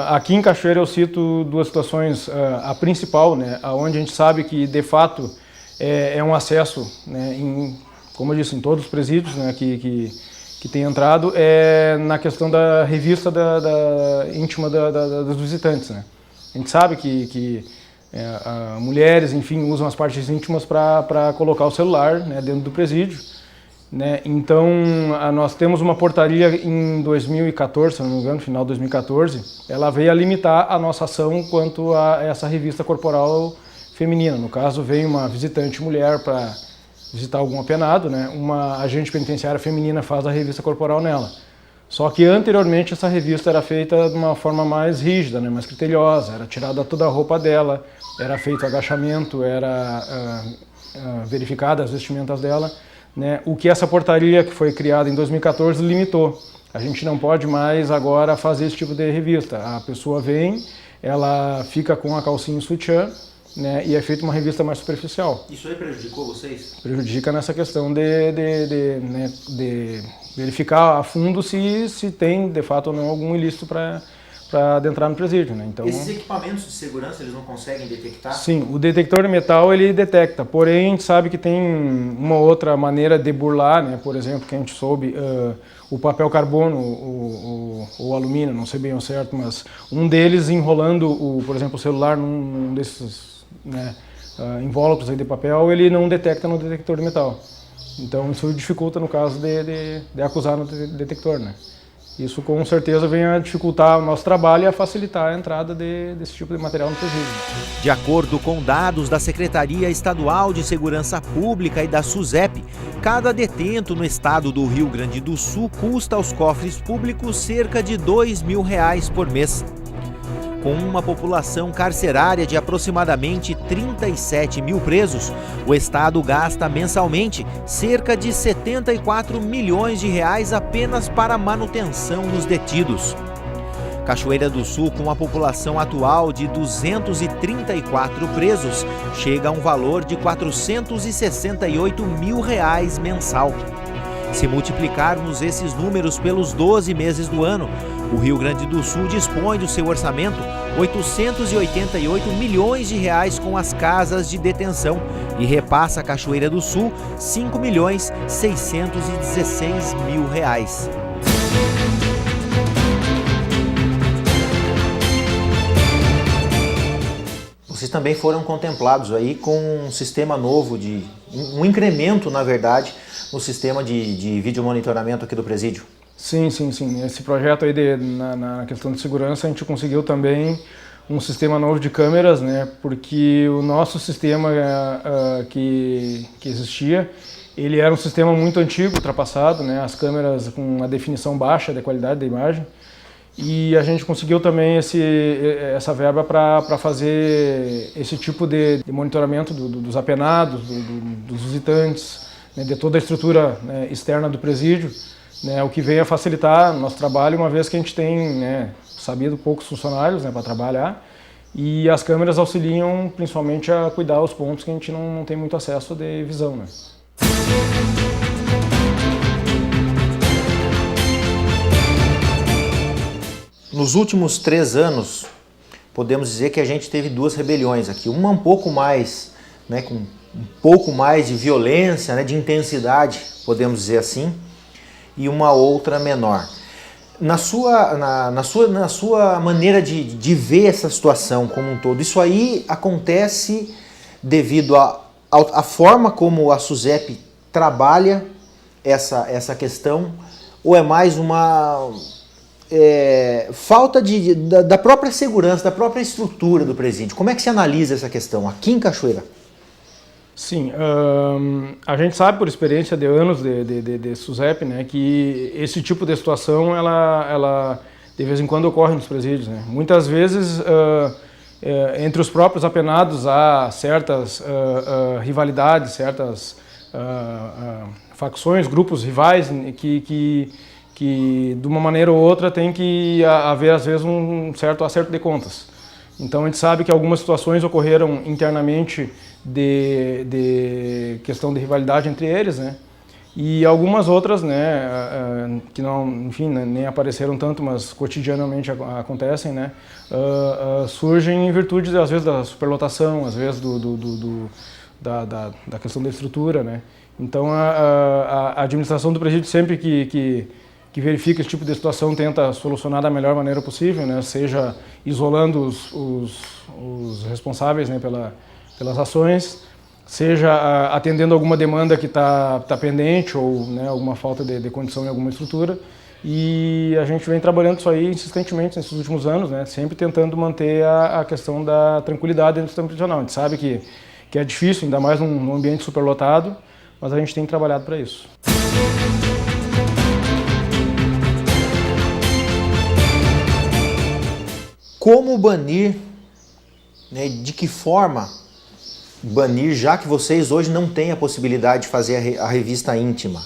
Aqui em Cachoeira eu cito duas situações, a principal, né, onde a gente sabe que de fato é um acesso, né, como eu disse, em todos os presídios, né, que tem entrado, na questão da revista íntima dos visitantes, né. A gente sabe que mulheres, enfim, usam as partes íntimas para colocar o celular, né, dentro do presídio, né. Então, nós temos uma portaria em 2014, se não me engano, final de 2014, ela veio a limitar a nossa ação quanto a essa revista corporal feminina. No caso, veio uma visitante mulher para visitar algum apenado, né, uma agente penitenciária feminina faz a revista corporal nela. Só que anteriormente essa revista era feita de uma forma mais rígida, né, mais criteriosa, era tirada toda a roupa dela, era feito agachamento, era verificada as vestimentas dela, né, o que essa portaria que foi criada em 2014 limitou. A gente não pode mais agora fazer esse tipo de revista. A pessoa vem, ela fica com a calcinha e sutiã, né, e é feita uma revista mais superficial. Isso aí prejudicou vocês? Prejudica nessa questão de verificar a fundo se tem, de fato ou não, algum ilícito para adentrar no presídio, né? Então, esses equipamentos de segurança, eles não conseguem detectar? Sim, o detector de metal ele detecta, porém a gente sabe que tem uma outra maneira de burlar, né? Por exemplo, que a gente soube, o papel carbono ou alumínio, não sei bem ao certo, mas um deles enrolando, por exemplo, o celular num desses, né, invólucros aí de papel, ele não detecta no detector de metal. Então isso dificulta no caso de acusar no detector, né? Isso com certeza vem a dificultar o nosso trabalho e a facilitar a entrada desse tipo de material no presídio. De acordo com dados da Secretaria Estadual de Segurança Pública e da SUSEP, cada detento no estado do Rio Grande do Sul custa aos cofres públicos cerca de R$ 2.000 por mês. Com uma população carcerária de aproximadamente 37 mil presos, o Estado gasta mensalmente cerca de R$ 74 milhões apenas para manutenção dos detidos. Cachoeira do Sul, com a população atual de 234 presos, chega a um valor de R$ 468 mil mensal. Se multiplicarmos esses números pelos 12 meses do ano, o Rio Grande do Sul dispõe do seu orçamento R$ 888 milhões com as casas de detenção e repassa a Cachoeira do Sul R$ 5.616.000. Vocês também foram contemplados aí com um sistema novo, um incremento, na verdade, no sistema de videomonitoramento aqui do presídio. Sim. Esse projeto aí na questão de segurança, a gente conseguiu também um sistema novo de câmeras, né? Porque o nosso sistema que existia, ele era um sistema muito antigo, ultrapassado, né? As câmeras com uma definição baixa da qualidade da imagem. E a gente conseguiu também essa verba para fazer esse tipo de monitoramento dos apenados, dos visitantes, né, de toda a estrutura, né, externa do presídio, né, o que vem a facilitar o nosso trabalho, uma vez que a gente tem, né, sabido poucos funcionários, né, para trabalhar, e as câmeras auxiliam principalmente a cuidar os pontos que a gente não tem muito acesso de visão, né. Nos últimos 3 anos, podemos dizer que a gente teve 2 rebeliões aqui. Uma um pouco mais, né, com um pouco mais de violência, né, de intensidade, podemos dizer assim, e uma outra menor. Na sua maneira de ver essa situação como um todo, isso aí acontece devido à forma como a SUSEP trabalha essa questão, ou é mais uma falta da própria segurança, da própria estrutura do presídio? Como é que se analisa essa questão aqui em Cachoeira? Sim, a gente sabe por experiência de anos de SUSEP, né, que esse tipo de situação, ela de vez em quando ocorre nos presídios, né? Muitas vezes entre os próprios apenados há certas rivalidades, certas facções, grupos rivais que de uma maneira ou outra tem que haver às vezes um certo acerto de contas. Então a gente sabe que algumas situações ocorreram internamente de questão de rivalidade entre eles, né? E algumas outras, né, que não, enfim, nem apareceram tanto, mas cotidianamente acontecem, né, surgem em virtude, às vezes, da superlotação, às vezes da questão da estrutura, né. Então, a administração do presídio, sempre que verifica esse tipo de situação, tenta solucionar da melhor maneira possível, né, seja isolando os responsáveis, né, pelas ações, seja atendendo alguma demanda que está pendente ou, né, alguma falta de condição em alguma estrutura. E a gente vem trabalhando isso aí insistentemente nesses últimos anos, né, sempre tentando manter a questão da tranquilidade dentro do sistema prisional. A gente sabe que é difícil, ainda mais num ambiente superlotado, mas a gente tem trabalhado para isso. Como banir, né, de que forma banir, já que vocês hoje não têm a possibilidade de fazer a revista íntima,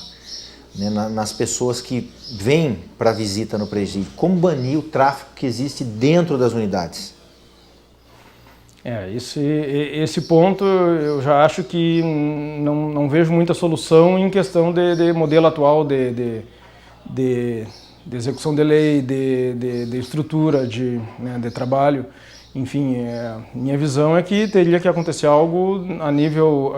né, nas pessoas que vêm para visita no presídio? Como banir o tráfico que existe dentro das unidades? Esse ponto eu já acho que não vejo muita solução em questão de modelo atual de execução de lei, de estrutura, de trabalho. Enfim, minha visão é que teria que acontecer algo a nível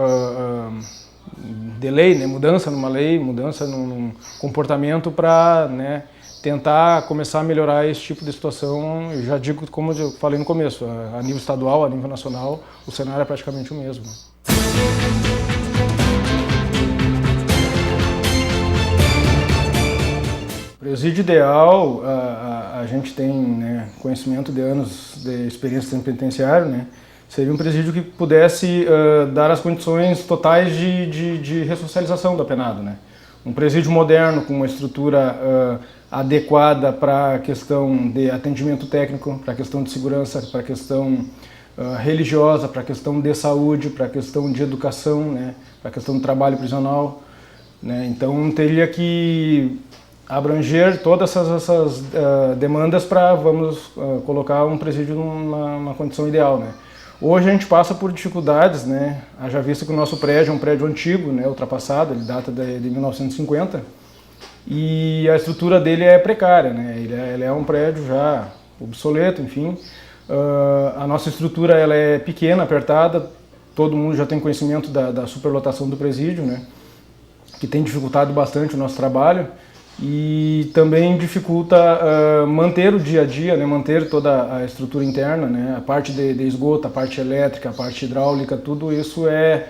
de lei, né? Mudança numa lei, mudança num comportamento para, né, tentar começar a melhorar esse tipo de situação. Eu já digo, como eu falei no começo, a nível estadual, a nível nacional, o cenário é praticamente o mesmo. Presídio ideal, a gente tem, né, conhecimento de anos de experiência no penitenciário, né? Seria um presídio que pudesse dar as condições totais de ressocialização do apenado, né? Um presídio moderno com uma estrutura adequada para a questão de atendimento técnico, para a questão de segurança, para a questão religiosa, para a questão de saúde, para a questão de educação, né? Para a questão do trabalho prisional, né? Então teria que abranger todas essas demandas para, colocar um presídio numa condição ideal, né? Hoje a gente passa por dificuldades, né? Haja visto que o nosso prédio é um prédio antigo, né? Ultrapassado, ele data de 1950, e a estrutura dele é precária, né? Ele é um prédio já obsoleto, enfim. A nossa estrutura ela é pequena, apertada, todo mundo já tem conhecimento da superlotação do presídio, né? Que tem dificultado bastante o nosso trabalho. E também dificulta manter o dia a dia, né, manter toda a estrutura interna, né, a parte de esgoto, a parte elétrica, a parte hidráulica, tudo isso é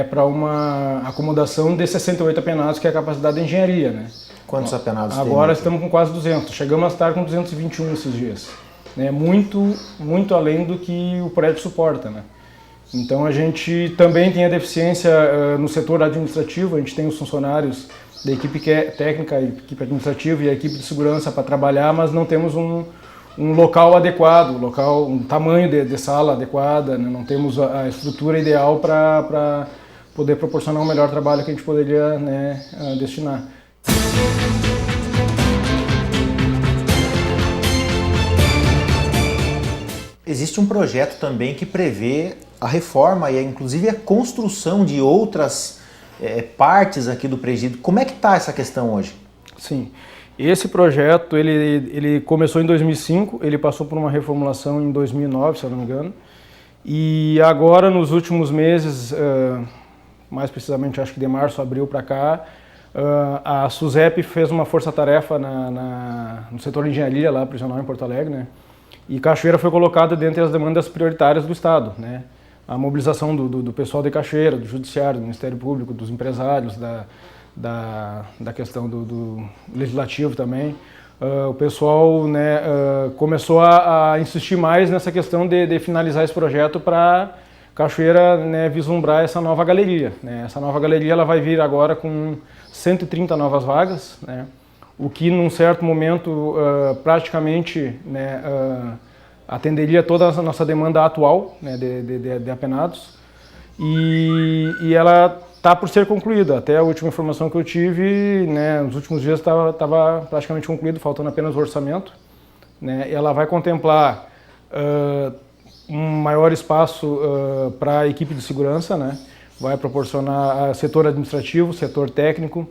para uma acomodação de 68 apenados, que é a capacidade da engenharia, né. Quantos apenados tem? Agora estamos com quase 200, chegamos a estar com 221 esses dias, né, muito além do que o prédio suporta, né. Então a gente também tem a deficiência no setor administrativo, a gente tem os funcionários da equipe técnica, a equipe administrativa e a equipe de segurança para trabalhar, mas não temos um local adequado, um tamanho de sala adequada, né? Não temos a estrutura ideal para poder proporcionar um melhor trabalho que a gente poderia, né, destinar. Existe um projeto também que prevê a reforma e inclusive a construção de outras partes aqui do presídio. Como é que está essa questão hoje? Sim, esse projeto ele começou em 2005, ele passou por uma reformulação em 2009, se eu não me engano, e agora nos últimos meses, mais precisamente acho que de março, abril para cá, a SUSEP fez uma força-tarefa no setor de engenharia lá, prisional em Porto Alegre, né? E Cachoeira foi colocada dentre as demandas prioritárias do Estado, né? A mobilização do pessoal de Cachoeira, do Judiciário, do Ministério Público, dos empresários, da questão do Legislativo também. O pessoal, né, começou a insistir mais nessa questão de finalizar esse projeto para Cachoeira, né, vislumbrar essa nova galeria, né? Essa nova galeria ela vai vir agora com 130 novas vagas, né? O que num certo momento praticamente, né, atenderia toda a nossa demanda atual, né, de apenados, e ela está por ser concluída. Até a última informação que eu tive, né, nos últimos dias estava praticamente concluído, faltando apenas o orçamento. Né, ela vai contemplar um maior espaço para a equipe de segurança, né, vai proporcionar setor administrativo, setor técnico,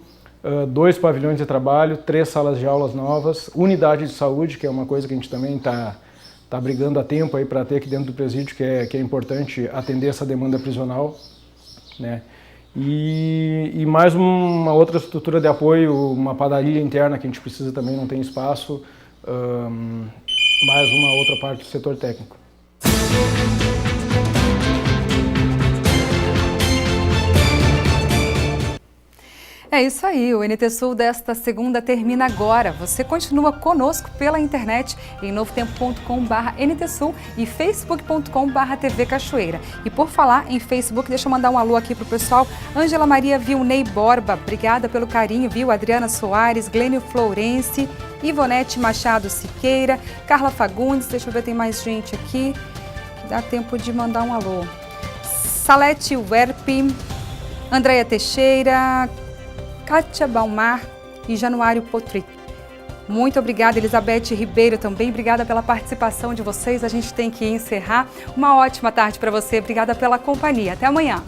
2 pavilhões de trabalho, 3 salas de aulas novas, unidade de saúde, que é uma coisa que a gente também está brigando há tempo aí para ter aqui dentro do presídio, que é importante atender essa demanda prisional, né? E mais uma outra estrutura de apoio, uma padaria interna que a gente precisa também, não tem espaço, mais uma outra parte do setor técnico. É isso aí, o NT Sul desta segunda termina agora. Você continua conosco pela internet em novotempo.com/NTSul e facebook.com/TV Cachoeira. E por falar em Facebook, deixa eu mandar um alô aqui pro pessoal. Ângela Maria Vilney Borba, obrigada pelo carinho, viu? Adriana Soares, Glênio Florense, Ivonete Machado Siqueira, Carla Fagundes, deixa eu ver, tem mais gente aqui. Dá tempo de mandar um alô. Salete Werp, Andréia Teixeira, Kátia Balmar e Januário Potri. Muito obrigada, Elizabeth Ribeiro também. Obrigada pela participação de vocês. A gente tem que encerrar. Uma ótima tarde para você. Obrigada pela companhia. Até amanhã.